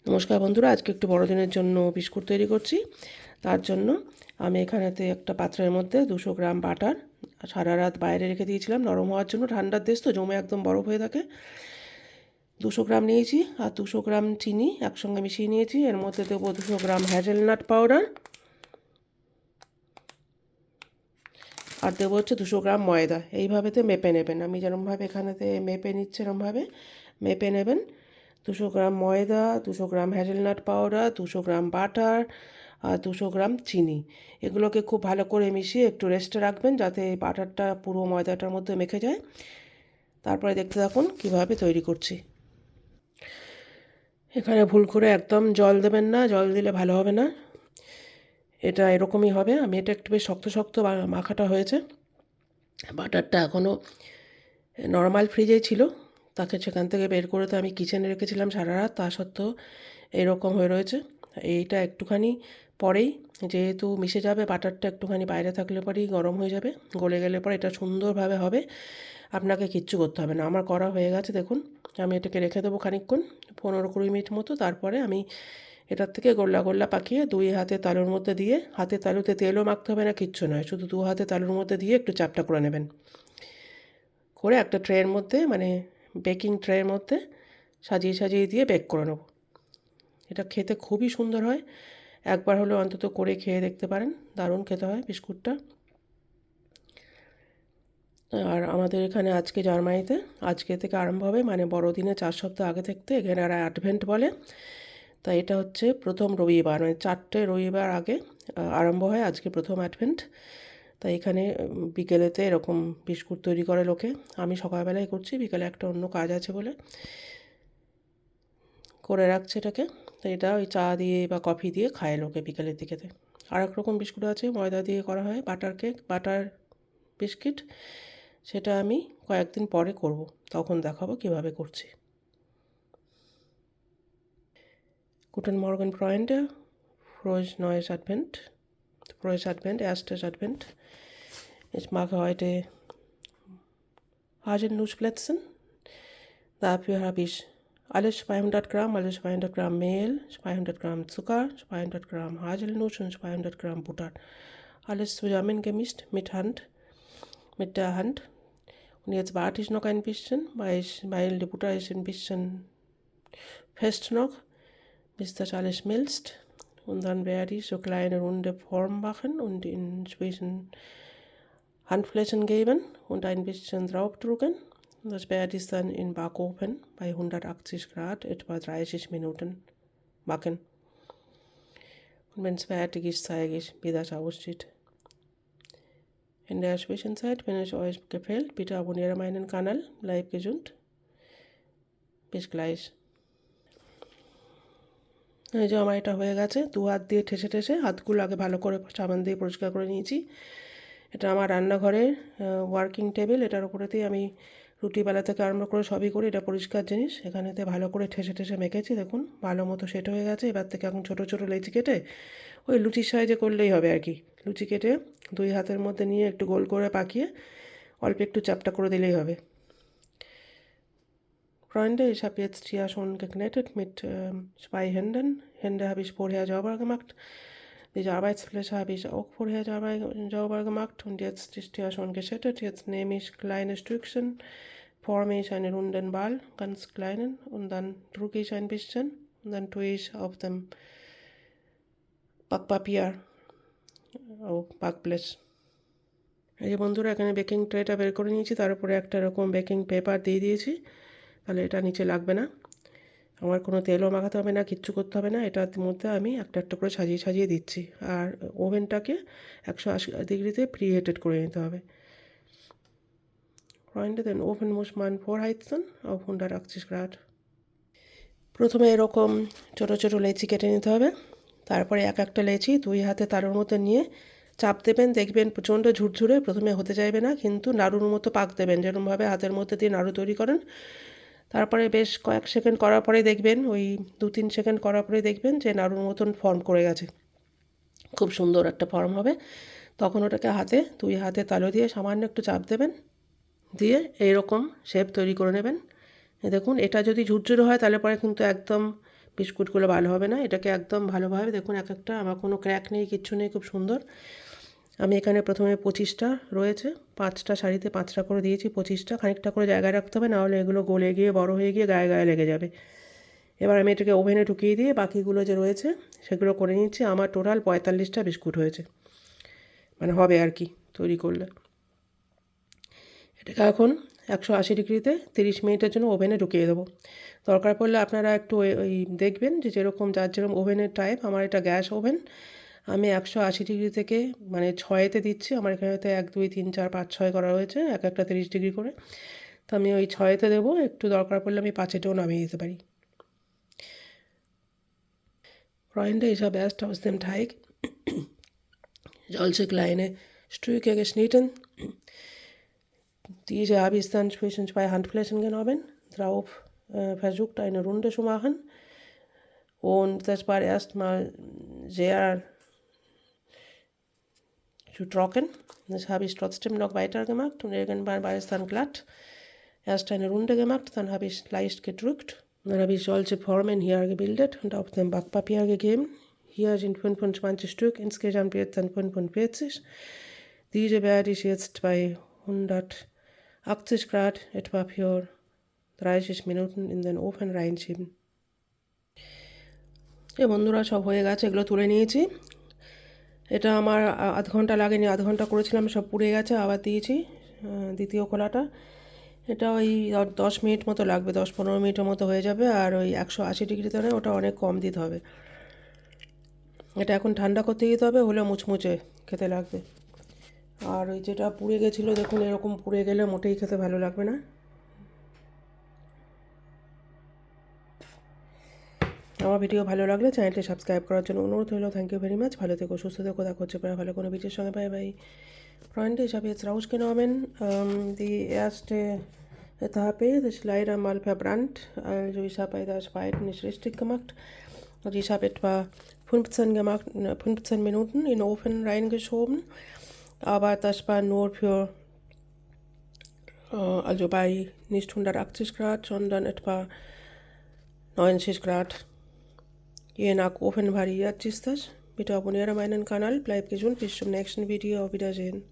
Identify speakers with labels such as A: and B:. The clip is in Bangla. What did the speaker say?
A: নমস্কার বন্ধুরা, আজকে একটু বড়দিনের জন্য বিস্কুট তৈরি করছি। তার জন্য আমি এখানেতে একটা পাত্রের মধ্যে 200 গ্রাম বাটার সারা রাত বাইরে রেখে দিয়েছিলাম নরম হওয়ার জন্য। ঠান্ডার দেশ তো, জমে একদম বরফ হয়ে থাকে। 200 গ্রাম নিয়েছি আর 200 গ্রাম চিনি একসঙ্গে মিশিয়ে নিয়েছি। এর মধ্যে দেবো 200 গ্রাম হ্যাজেলনাট পাউডার আর দেবো হচ্ছে 200 গ্রাম ময়দা। এইভাবেতে মেপে নেবেন, আমি যেরমভাবে এখানেতে মেপে নিচ্ছি এরমভাবে মেপে নেবেন। 200 গ্রাম ময়দা, 200 গ্রাম হ্যাজেলনাট পাউডার, 200 গ্রাম বাটার আর 200 গ্রাম চিনি, এগুলোকে খুব ভালো করে মিশিয়ে একটু রেস্টে রাখবেন যাতে এই বাটারটা পুরো ময়দাটার মধ্যে মেখে যায়। তারপরে দেখতে থাকুন কীভাবে তৈরি করছি। এখানে ভুল করে একদম জল দেবেন না, জল দিলে ভালো হবে না। এটা এরকমই হবে। আমি এটা একটু বেশ শক্ত শক্ত মাখাটা হয়েছে। বাটারটা এখনও নর্মাল ফ্রিজেই ছিল, তাকে সেখান থেকে বের করে তো আমি কিচেনে রেখেছিলাম সারা রাত, তা সত্ত্বেও এরকম হয়ে রয়েছে। এইটা একটুখানি পরেই যেহেতু মিশে যাবে, বাটারটা একটুখানি বাইরে থাকলে পরেই গরম হয়ে যাবে, গলে গেলে পরে এটা সুন্দরভাবে হবে। আপনাকে কিচ্ছু করতে হবে না। আমার করা হয়ে গেছে দেখুন। আমি এটাকে রেখে দেবো খানিকক্ষণ, 15-20 মিনিট মতো। তারপরে আমি এটার থেকে গোল্লা গোল্লা পাকিয়ে দুই হাতে তালুর মধ্যে দিয়ে, হাতে তালুতে তেলও মাখতে হবে না, কিচ্ছু নয়, শুধু দু হাতে তালুর মধ্যে দিয়ে একটু চাপটা করে নেবেন। করে একটা ট্রের মধ্যে, মানে বেকিং ট্রের মধ্যে সাজিয়ে সাজিয়ে দিয়ে বেক করে নেব। এটা খেতে খুবই সুন্দর হয়, একবার হলেও অন্তত করে খেয়ে দেখতে পারেন। দারুণ খেতে হয় বিস্কুটটা। আর আমাদের এখানে আজকে জার্মানিতে আজকে থেকে আরম্ভ হবে, মানে বড়দিনে 4 সপ্তাহ আগে থাকতে এখানে আর অ্যাডভেন্ট বলে। তা এটা হচ্ছে প্রথম রবিবার, মানে 4টে রবিবার আগে আরম্ভ হয় আজকে প্রথম অ্যাডভেন্ট। তাই এখানে বিকেলেতে এরকম বিস্কুট তৈরি করে লোকে। আমি সকালবেলায় করছি, বিকেলে একটা অন্য কাজ আছে বলে করে রাখছে এটাকে। তো এটা ওই চা দিয়ে বা কফি দিয়ে খায় লোকে বিকেলের দিকেতে। আর এক রকম বিস্কুট আছে, ময়দা দিয়ে করা হয়, বাটার কেক, বাটার বিস্কিট। সেটা আমি কয়েকদিন পরে করব, তখন দেখাবো কীভাবে করছি। Guten Morgen, Freunde. Frohes neues Advent. Frohes Advent, erstes Advent. Ich mache heute Haselnussplätzchen. Dafür habe ich alles 200 Gramm, also 200 Gramm Mehl, 200 Gramm Zucker, 200 Gramm Haselnuss und 200 Gramm Butter. Alles zusammengemischt mit der Hand. Und jetzt warte ich noch ein bisschen, weil die Butter ist ein bisschen fest noch, bis das alles schmilzt. Und dann werde ich so kleine runde Formen machen und inzwischen Handflächen geben und ein bisschen draufdrücken. Das werde ich dann im Backofen bei 180 Grad etwa 30 Minuten backen. Und wenn es fertig ist, zeige ich, wie das aussieht. In der Zwischenzeit, wenn es euch gefällt, bitte abonniere meinen Kanal, bleibt gesund. Bis gleich. এই যে আমার এটা হয়ে গেছে, দু হাত দিয়ে ঠেসে ঠেসে হাতগুলো আগে ভালো করে সাবান দিয়ে পরিষ্কার করে নিয়েছি। এটা আমার রান্নাঘরের ওয়ার্কিং টেবিল, এটার উপরেতেই আমি রুটি বেলা থেকে আরম্ভ করে সবই করি। এটা পরিষ্কার জিনিস। এখানেতে ভালো করে ঠেসে ঠেসে মেখেছি, দেখুন ভালো মতো সেট হয়ে গেছে। এবার থেকে এখন ছোটো ছোটো লেচি কেটে ওই লুচির সাইজে করলেই হবে আর কি। লুচি কেটে দুই হাতের মধ্যে নিয়ে একটু গোল করে পাকিয়ে অল্প একটু চাপটা করে দিলেই হবে। Freunde, ich habe jetzt hier schon geknetet mit 2 Händen. Hände habe ich vorher sauber gemacht. Die Arbeitsfläche habe ich auch vorher sauber gemacht und jetzt ist hier schon geschüttet. Jetzt nehme ich kleine Stückchen, forme ich einen runden Ball, ganz kleinen, und dann drücke ich ein bisschen und dann tue ich auf dem Backpapier, auf Backblech. এই যে বন্ধুরা, এখানে বেকিং ট্রেটা বের করে নিয়েছি, তার উপরে একটা এরকম বেকিং পেপার দিয়ে দিয়েছি, তাহলে এটা নিচে লাগবে না। আমার কোনো তেলও মাখাতে হবে না, কিচ্ছু করতে হবে না। এটার মধ্যে আমি একটা একটা করে সাজিয়ে সাজিয়ে দিচ্ছি। আর ওভেনটাকে 180 ডিগ্রিতে প্রি হিটেড করে নিতে হবে। Freunde, den Ofen muss man vorheizen auf 180 Grad. প্রথমে এরকম ছোটো ছোটো লেচি কেটে নিতে হবে। তারপরে এক একটা লেচি দুই হাতে তালুর মতো নিয়ে চাপ দেবেন, দেখবেন প্রচণ্ড ঝুরঝুরে, প্রথমে হতে চাইবে না, কিন্তু নাড়ুর মতো পাক দেবেন, যেরকমভাবে হাতের মধ্যে দিয়ে নাড়ু তৈরি করেন। তারপরে বেশ কয়েক সেকেন্ড করার পরে দেখবেন, ওই 2-3 সেকেন্ড করার পরে দেখবেন যে নাড়ুর মতন ফর্ম করে গেছে, খুব সুন্দর একটা ফর্ম হবে। তখন ওটাকে দুই হাতে তালু দিয়ে সামান্য একটু চাপ দেবেন, দিয়ে এইরকম শেপ তৈরি করে নেবেন। দেখুন, এটা যদি ঝুরঝুরে হয় তাহলে পরে কিন্তু একদম বিস্কুটগুলো ভালো হবে না। এটাকে একদম ভালোভাবে দেখুন, এক একটা আমার কোনো ক্র্যাক নেই, কিচ্ছু নেই, খুব সুন্দর। আমি এখানে প্রথমে 25টা রয়েছে, 5টা শাড়িতে 5টা করে দিয়েছি, 25টা। খানিকটা করে জায়গায় রাখতে হবে, নাহলে এগুলো গলে গিয়ে বড় হয়ে গিয়ে গায়ে গায়ে লেগে যাবে। এবার আমি এটাকে ওভেনে ঢুকিয়ে দিয়ে বাকিগুলো যে রয়েছে সেগুলো করে নিচ্ছি। আমার টোটাল 45টা বিস্কুট হয়েছে, মানে হবে আর কি তৈরি করলে। এটাকে এখন 180 ডিগ্রিতে 30 মিনিটের জন্য ওভেনে ঢুকিয়ে দেবো। দরকার পড়লে আপনারা একটু ওই দেখবেন যে যেরকম যার যেরকম ওভেনের টাইপ। আমার এটা গ্যাস ওভেন, আমি 180 ডিগ্রি থেকে মানে 6-তে দিচ্ছি। আমার এখানেতে 1 2 3 4 5 6 করা হয়েছে, এক একটা 30 ডিগ্রি করে। তো আমি ওই 6-তে দেবো, একটু দরকার পড়লে আমি 5-এতেও নামিয়ে দিতে পারি। Freunde, ich habe erst aus dem Teig solche kleine Stücke geschnitten. Diese habe ich dann zwischen 2 Handflächen genommen, drauf versucht eine Runde zu machen. Und das war erstmal sehr zu trocken. Das habe ich trotzdem noch weitergemacht und irgendwann war es dann glatt. Erst eine Runde gemacht, dann habe ich leicht gedrückt. Dann habe ich solche Formen hier gebildet und auf dem Backpapier gegeben. Hier sind 25 Stück, insgesamt wird dann 45. Diese werde ich jetzt bei 180 Grad etwa für 30 Minuten in den Ofen reinschieben. এই বন্ধুরা, সব হয়ে গেছে, এগুলো তুলে নিয়েছি। এটা আমার আধ ঘন্টা লাগেনি, আধ ঘন্টা করেছিলাম, সব পুড়ে গেছে। আবার দিয়েছি দ্বিতীয় খোলাটা। এটা ওই 10 মিনিট মতো লাগবে, 10-15 মিনিটের মতো হয়ে যাবে। আর ওই 180 ডিগ্রিতে নয়, ওটা অনেক কম দিতে হবে। এটা এখন ঠান্ডা করতে দিতে হবে, হলে মুচমুচে খেতে লাগবে। আর ওই যেটা পুড়ে গেছিলো, দেখুন এরকম পুড়ে গেলে মোটেই খেতে ভালো লাগবে না। আমার ভিডিও ভালো লাগলে চ্যানেলটি সাবস্ক্রাইব করার জন্য অনুরোধ হলো। Thank you very much. ভালো থেকো, সুস্থ থেকো, দেখা হচ্ছে পরে ভালো কোনো ভিডিওর সঙ্গে। Bye bye. Freunde, ich habe jetzt rausgenommen die erste Etappe, das ist leider mal verbrannt. Also ich habe bei der zweiten nicht richtig gemacht. Also ich habe etwa 15 Minuten in den Ofen reingeschoben, aber das war nur für, also bei nicht 180 Grad, sondern etwa 90 Grad. Je nach Ofen variiert ist das. Bitte abonniere meinen Kanal, bleib gesund, bis zum nächsten Video, auf Wiedersehen.